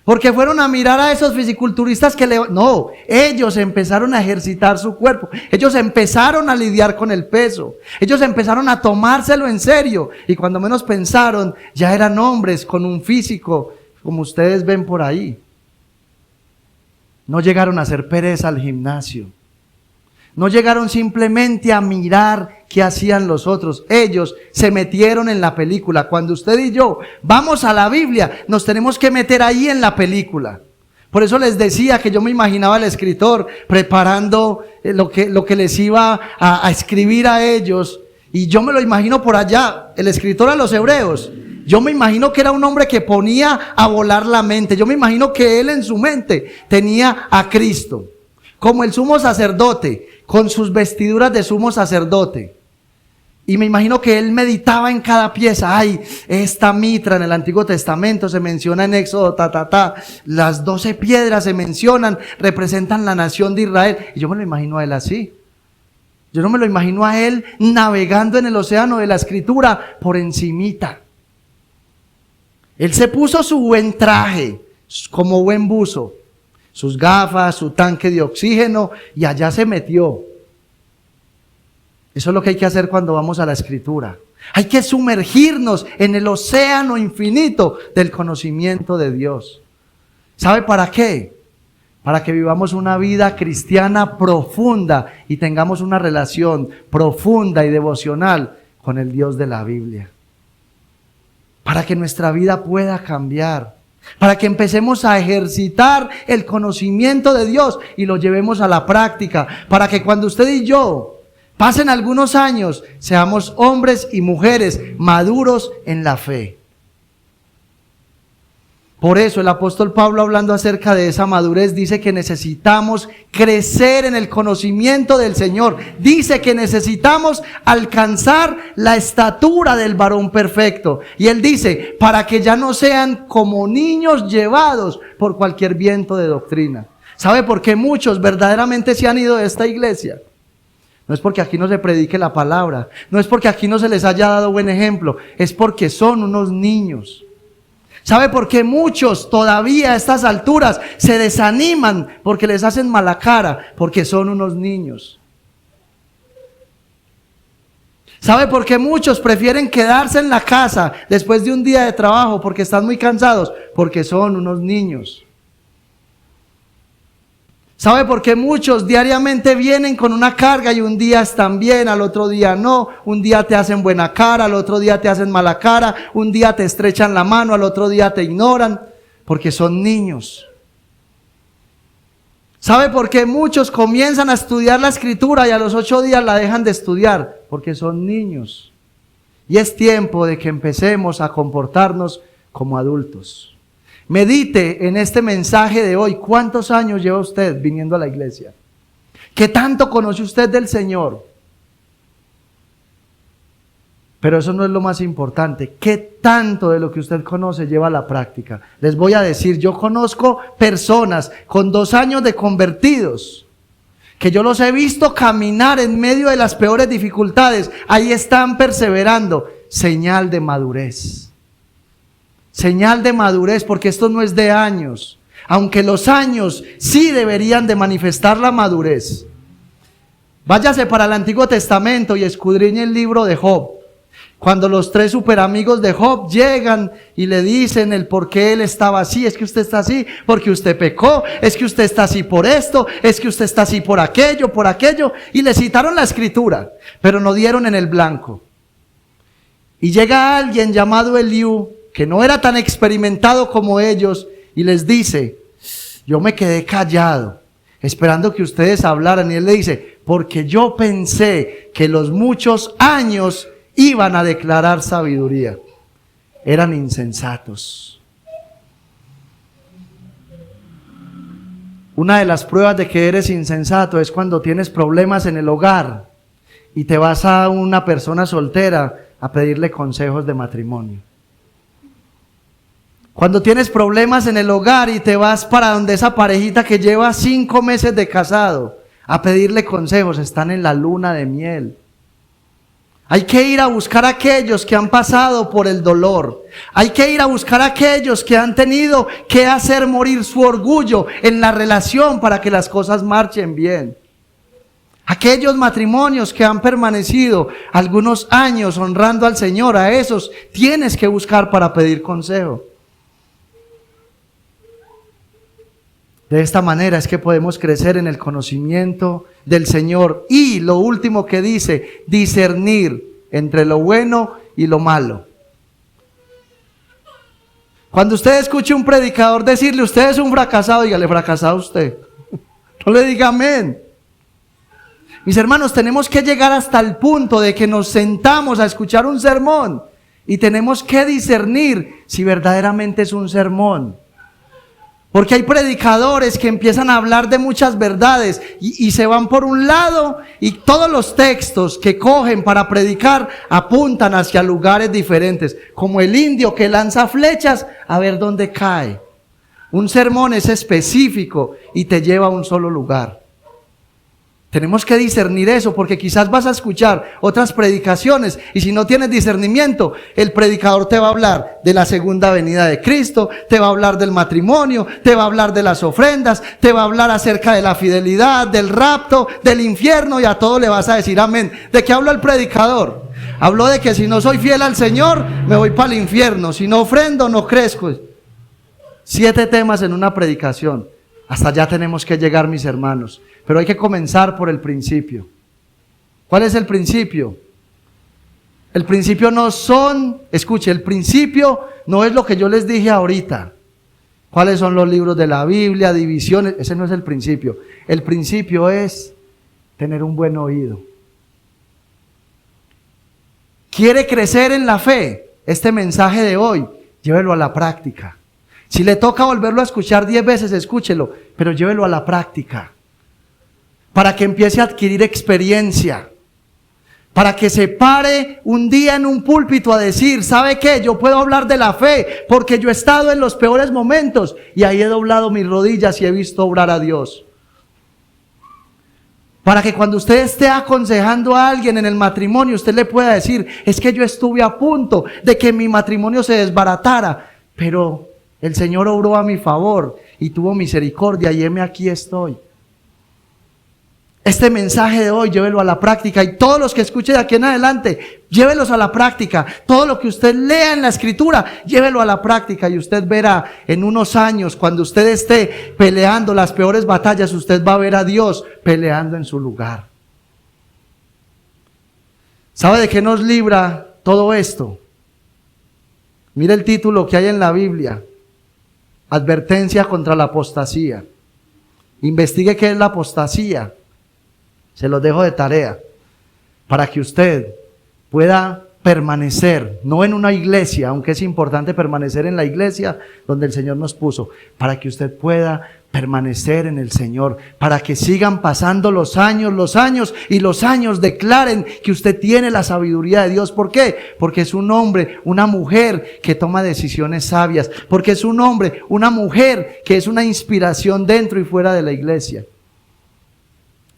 Porque fueron a mirar a esos fisiculturistas no, ellos empezaron a ejercitar su cuerpo. Ellos empezaron a lidiar con el peso. Ellos empezaron a tomárselo en serio. Y cuando menos pensaron, ya eran hombres con un físico como ustedes ven por ahí. No llegaron a hacer pereza al gimnasio. No llegaron simplemente a mirar qué hacían los otros. Ellos se metieron en la película. Cuando usted y yo vamos a la Biblia, nos tenemos que meter ahí en la película. Por eso les decía que yo me imaginaba al escritor preparando lo que les iba a escribir a ellos. Y yo me lo imagino por allá, el escritor a los hebreos. Yo me imagino que era un hombre que ponía a volar la mente. Yo me imagino que él en su mente tenía a Cristo como el sumo sacerdote, con sus vestiduras de sumo sacerdote. Y me imagino que él meditaba en cada pieza. Ay, esta mitra en el Antiguo Testamento se menciona en Éxodo, Las 12 piedras se mencionan, representan la nación de Israel. Y yo me lo imagino a él así. Yo no me lo imagino a él navegando en el océano de la Escritura por encimita. Él se puso su buen traje, como buen buzo, sus gafas, su tanque de oxígeno, y allá se metió. Eso es lo que hay que hacer cuando vamos a la Escritura. Hay que sumergirnos en el océano infinito del conocimiento de Dios. ¿Sabe para qué? Para que vivamos una vida cristiana profunda y tengamos una relación profunda y devocional con el Dios de la Biblia. Para que nuestra vida pueda cambiar. para que empecemos a ejercitar el conocimiento de Dios y lo llevemos a la práctica, para que cuando usted y yo pasen algunos años, seamos hombres y mujeres maduros en la fe. Por eso el apóstol Pablo, hablando acerca de esa madurez, dice que necesitamos crecer en el conocimiento del Señor. Dice que necesitamos alcanzar la estatura del varón perfecto. Y él dice, para que ya no sean como niños llevados por cualquier viento de doctrina. ¿Sabe por qué muchos verdaderamente se han ido de esta iglesia? No es porque aquí no se predique la palabra, no es porque aquí no se les haya dado buen ejemplo, es porque son unos niños. ¿Sabe por qué muchos todavía a estas alturas se desaniman? Porque les hacen mala cara, porque son unos niños. ¿Sabe por qué muchos prefieren quedarse en la casa después de un día de trabajo porque están muy cansados? Porque son unos niños. ¿Sabe por qué muchos diariamente vienen con una carga y un día están bien, al otro día no? Un día te hacen buena cara, al otro día te hacen mala cara, un día te estrechan la mano, al otro día te ignoran, porque son niños. ¿Sabe por qué muchos comienzan a estudiar la Escritura y a los 8 días la dejan de estudiar? Porque son niños. Y es tiempo de que empecemos a comportarnos como adultos. Medite en este mensaje de hoy. ¿Cuántos años lleva usted viniendo a la iglesia? ¿Qué tanto conoce usted del Señor? Pero eso no es lo más importante. ¿Qué tanto de lo que usted conoce lleva a la práctica? Les voy a decir, yo conozco personas con 2 años de convertidos, que yo los he visto caminar en medio de las peores dificultades. Ahí están perseverando. Señal de madurez. Señal de madurez, porque esto no es de años, aunque los años sí deberían de manifestar la madurez. Váyase para el Antiguo Testamento y escudriñe el libro de Job. Cuando los 3 superamigos de Job llegan y le dicen el por qué él estaba así, es que usted está así porque usted pecó, es que usted está así por esto, es que usted está así por aquello, y le citaron la Escritura, pero no dieron en el blanco. Y llega alguien llamado Eliú, que no era tan experimentado como ellos, y les dice, yo me quedé callado, esperando que ustedes hablaran, y él le dice, porque yo pensé que los muchos años iban a declarar sabiduría. Eran insensatos. Una de las pruebas de que eres insensato es cuando tienes problemas en el hogar, y te vas a una persona soltera a pedirle consejos de matrimonio. Cuando tienes problemas en el hogar y te vas para donde esa parejita que lleva 5 meses de casado a pedirle consejos, están en la luna de miel. Hay que ir a buscar a aquellos que han pasado por el dolor. Hay que ir a buscar a aquellos que han tenido que hacer morir su orgullo en la relación para que las cosas marchen bien. Aquellos matrimonios que han permanecido algunos años honrando al Señor, a esos tienes que buscar para pedir consejo. De esta manera es que podemos crecer en el conocimiento del Señor. Y lo último que dice, discernir entre lo bueno y lo malo. Cuando usted escuche un predicador decirle, usted es un fracasado, dígale, fracasado usted. No le diga amén. Mis hermanos, tenemos que llegar hasta el punto de que nos sentamos a escuchar un sermón y tenemos que discernir si verdaderamente es un sermón. Porque hay predicadores que empiezan a hablar de muchas verdades y se van por un lado, y todos los textos que cogen para predicar apuntan hacia lugares diferentes, como el indio que lanza flechas a ver dónde cae. Un sermón es específico y te lleva a un solo lugar. Tenemos que discernir eso, porque quizás vas a escuchar otras predicaciones y si no tienes discernimiento, el predicador te va a hablar de la segunda venida de Cristo, te va a hablar del matrimonio, te va a hablar de las ofrendas, te va a hablar acerca de la fidelidad, del rapto, del infierno, y a todo le vas a decir amén. ¿De qué habló el predicador? Habló de que si no soy fiel al Señor, me voy para el infierno, si no ofrendo, no crezco. 7 temas en una predicación. Hasta allá tenemos que llegar, mis hermanos. Pero hay que comenzar por el principio. ¿Cuál es el principio? El principio no son, escuche, el principio no es lo que yo les dije ahorita. ¿Cuáles son los libros de la Biblia? Divisiones. Ese no es el principio. El principio es tener un buen oído. ¿Quiere crecer en la fe? Este mensaje de hoy, llévelo a la práctica. Si le toca volverlo a escuchar 10 veces, escúchelo, pero llévelo a la práctica. Para que empiece a adquirir experiencia. Para que se pare un día en un púlpito a decir, ¿sabe qué? Yo puedo hablar de la fe porque yo he estado en los peores momentos y ahí he doblado mis rodillas y he visto obrar a Dios. Para que cuando usted esté aconsejando a alguien en el matrimonio, usted le pueda decir, es que yo estuve a punto de que mi matrimonio se desbaratara, pero el Señor obró a mi favor y tuvo misericordia y heme aquí estoy. Este mensaje de hoy, llévelo a la práctica, y todos los que escuchen de aquí en adelante, llévelos a la práctica. Todo lo que usted lea en la Escritura, llévelo a la práctica y usted verá en unos años, cuando usted esté peleando las peores batallas, usted va a ver a Dios peleando en su lugar. ¿Sabe de qué nos libra todo esto? Mire el título que hay en la Biblia: Advertencia contra la apostasía. Investigue qué es la apostasía. Se los dejo de tarea para que usted pueda permanecer, no en una iglesia, aunque es importante permanecer en la iglesia donde el Señor nos puso, para que usted pueda permanecer en el Señor, para que sigan pasando los años y los años declaren que usted tiene la sabiduría de Dios. ¿Por qué? Porque es un hombre, una mujer que toma decisiones sabias, porque es un hombre, una mujer que es una inspiración dentro y fuera de la iglesia.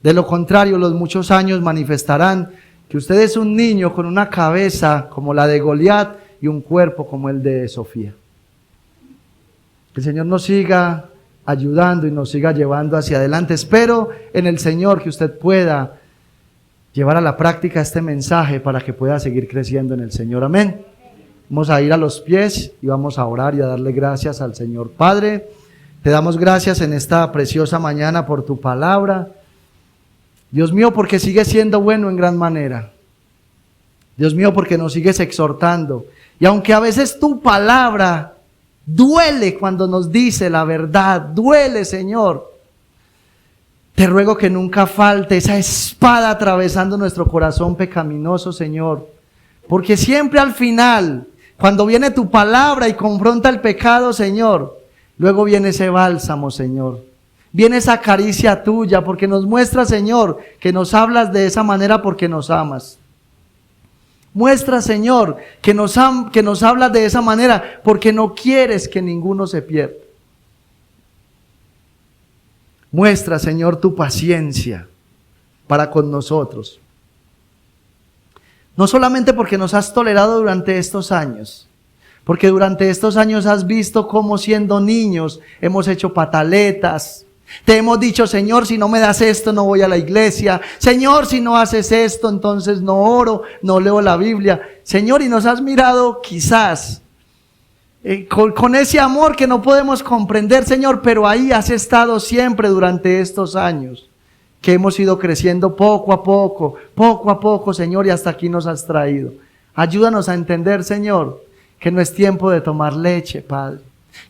De lo contrario, los muchos años manifestarán que usted es un niño con una cabeza como la de Goliat y un cuerpo como el de Sofía. Que el Señor nos siga ayudando y nos siga llevando hacia adelante. Espero en el Señor que usted pueda llevar a la práctica este mensaje para que pueda seguir creciendo en el Señor. Amén. Vamos a ir a los pies y vamos a orar y a darle gracias al Señor. Padre, te damos gracias en esta preciosa mañana por tu palabra. Dios mío, porque sigues siendo bueno en gran manera. Dios mío, porque nos sigues exhortando. Y aunque a veces tu palabra duele cuando nos dice la verdad, duele, Señor, te ruego que nunca falte esa espada atravesando nuestro corazón pecaminoso, Señor. Porque siempre al final, cuando viene tu palabra y confronta el pecado, Señor, luego viene ese bálsamo, Señor. Viene esa caricia tuya, porque nos muestra, Señor, que nos hablas de esa manera porque nos amas. Muestra, Señor, que nos hablas de esa manera porque no quieres que ninguno se pierda. Muestra, Señor, tu paciencia para con nosotros. No solamente porque nos has tolerado durante estos años, porque durante estos años has visto cómo siendo niños hemos hecho pataletas. Te hemos dicho, Señor, si no me das esto, no voy a la iglesia. Señor, si no haces esto, entonces no oro, no leo la Biblia. Señor, y nos has mirado quizás con ese amor que no podemos comprender, Señor, pero ahí has estado siempre durante estos años, que hemos ido creciendo poco a poco, Señor, y hasta aquí nos has traído. Ayúdanos a entender, Señor, que no es tiempo de tomar leche, Padre.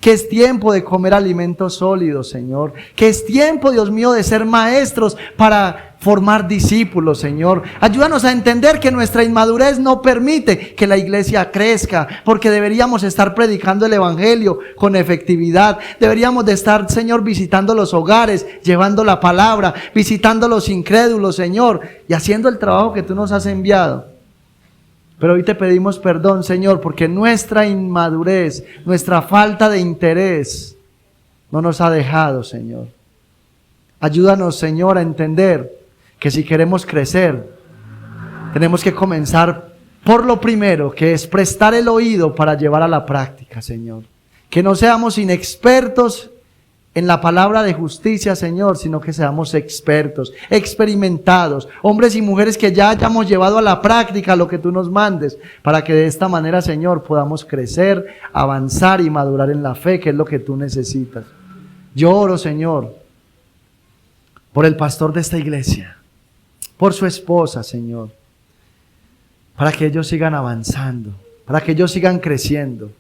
Que es tiempo de comer alimentos sólidos, Señor. Que es tiempo, Dios mío, de ser maestros para formar discípulos, Señor. Ayúdanos a entender que nuestra inmadurez no permite que la iglesia crezca, porque deberíamos estar predicando el evangelio con efectividad. Deberíamos de estar, Señor, visitando los hogares, llevando la palabra, visitando los incrédulos, Señor, y haciendo el trabajo que tú nos has enviado. Pero hoy te pedimos perdón, Señor, porque nuestra inmadurez, nuestra falta de interés no nos ha dejado, Señor. Ayúdanos, Señor, a entender que si queremos crecer, tenemos que comenzar por lo primero, que es prestar el oído para llevar a la práctica, Señor. Que no seamos inexpertos en la palabra de justicia, Señor, sino que seamos expertos, experimentados, hombres y mujeres que ya hayamos llevado a la práctica lo que tú nos mandes, para que de esta manera, Señor, podamos crecer, avanzar y madurar en la fe, que es lo que tú necesitas. Yo oro, Señor, por el pastor de esta iglesia, por su esposa, Señor, para que ellos sigan avanzando, para que ellos sigan creciendo,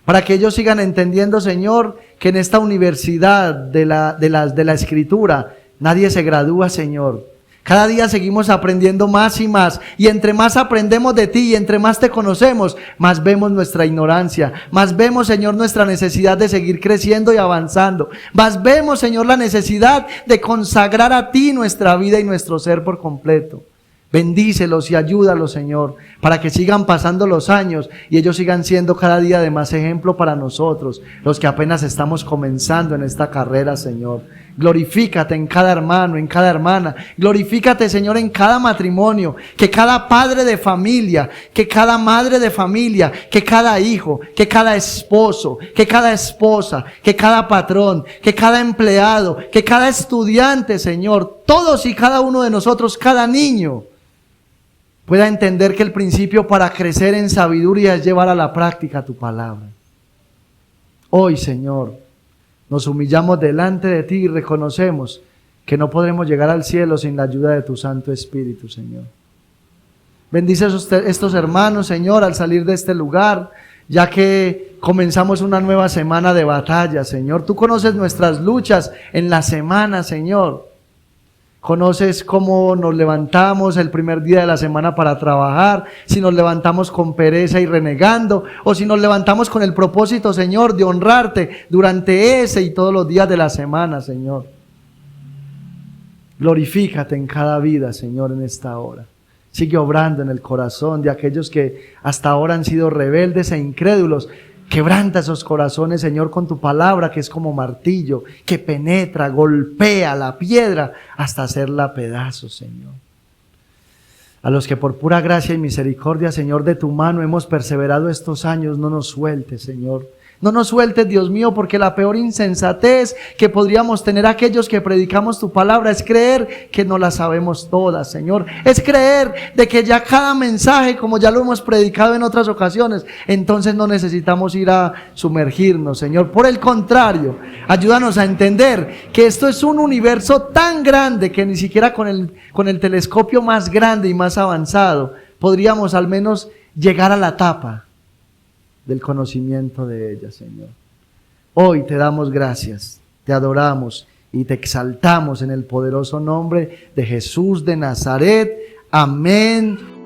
para que ellos sigan entendiendo, Señor, que en esta universidad de la Escritura nadie se gradúa, Señor. Cada día seguimos aprendiendo más y más, y entre más aprendemos de ti y entre más te conocemos, más vemos nuestra ignorancia, más vemos, Señor, nuestra necesidad de seguir creciendo y avanzando, más vemos, Señor, la necesidad de consagrar a ti nuestra vida y nuestro ser por completo. Bendícelos y ayúdalos, Señor, para que sigan pasando los años y ellos sigan siendo cada día de más ejemplo para nosotros, los que apenas estamos comenzando en esta carrera, Señor. Glorifícate en cada hermano, en cada hermana. Glorifícate, Señor, en cada matrimonio. Que cada padre de familia, que cada madre de familia, que cada hijo, que cada esposo, que cada esposa, que cada patrón, que cada empleado, que cada estudiante, Señor, todos y cada uno de nosotros, cada niño, pueda entender que el principio para crecer en sabiduría es llevar a la práctica tu palabra. Hoy, Señor, nos humillamos delante de ti y reconocemos que no podremos llegar al cielo sin la ayuda de tu Santo Espíritu, Señor. Bendice a estos hermanos, Señor, al salir de este lugar, ya que comenzamos una nueva semana de batalla, Señor. Tú conoces nuestras luchas en la semana, Señor. Conoces cómo nos levantamos el primer día de la semana para trabajar, si nos levantamos con pereza y renegando, o si nos levantamos con el propósito, Señor, de honrarte durante ese y todos los días de la semana, Señor. Glorifícate en cada vida, Señor, en esta hora. Sigue obrando en el corazón de aquellos que hasta ahora han sido rebeldes e incrédulos. Quebranta esos corazones, Señor, con tu palabra que es como martillo, que penetra, golpea la piedra hasta hacerla pedazos, Señor. A los que por pura gracia y misericordia, Señor, de tu mano hemos perseverado estos años, no nos sueltes, Señor. No nos sueltes, Dios mío, porque la peor insensatez que podríamos tener aquellos que predicamos tu palabra es creer que no la sabemos todas, Señor. Es creer de que ya cada mensaje, como ya lo hemos predicado en otras ocasiones, entonces no necesitamos ir a sumergirnos, Señor. Por el contrario, ayúdanos a entender que esto es un universo tan grande que ni siquiera con el telescopio más grande y más avanzado podríamos al menos llegar a la tapa del conocimiento de ella, Señor. Hoy te damos gracias, te adoramos y te exaltamos en el poderoso nombre de Jesús de Nazaret. Amén.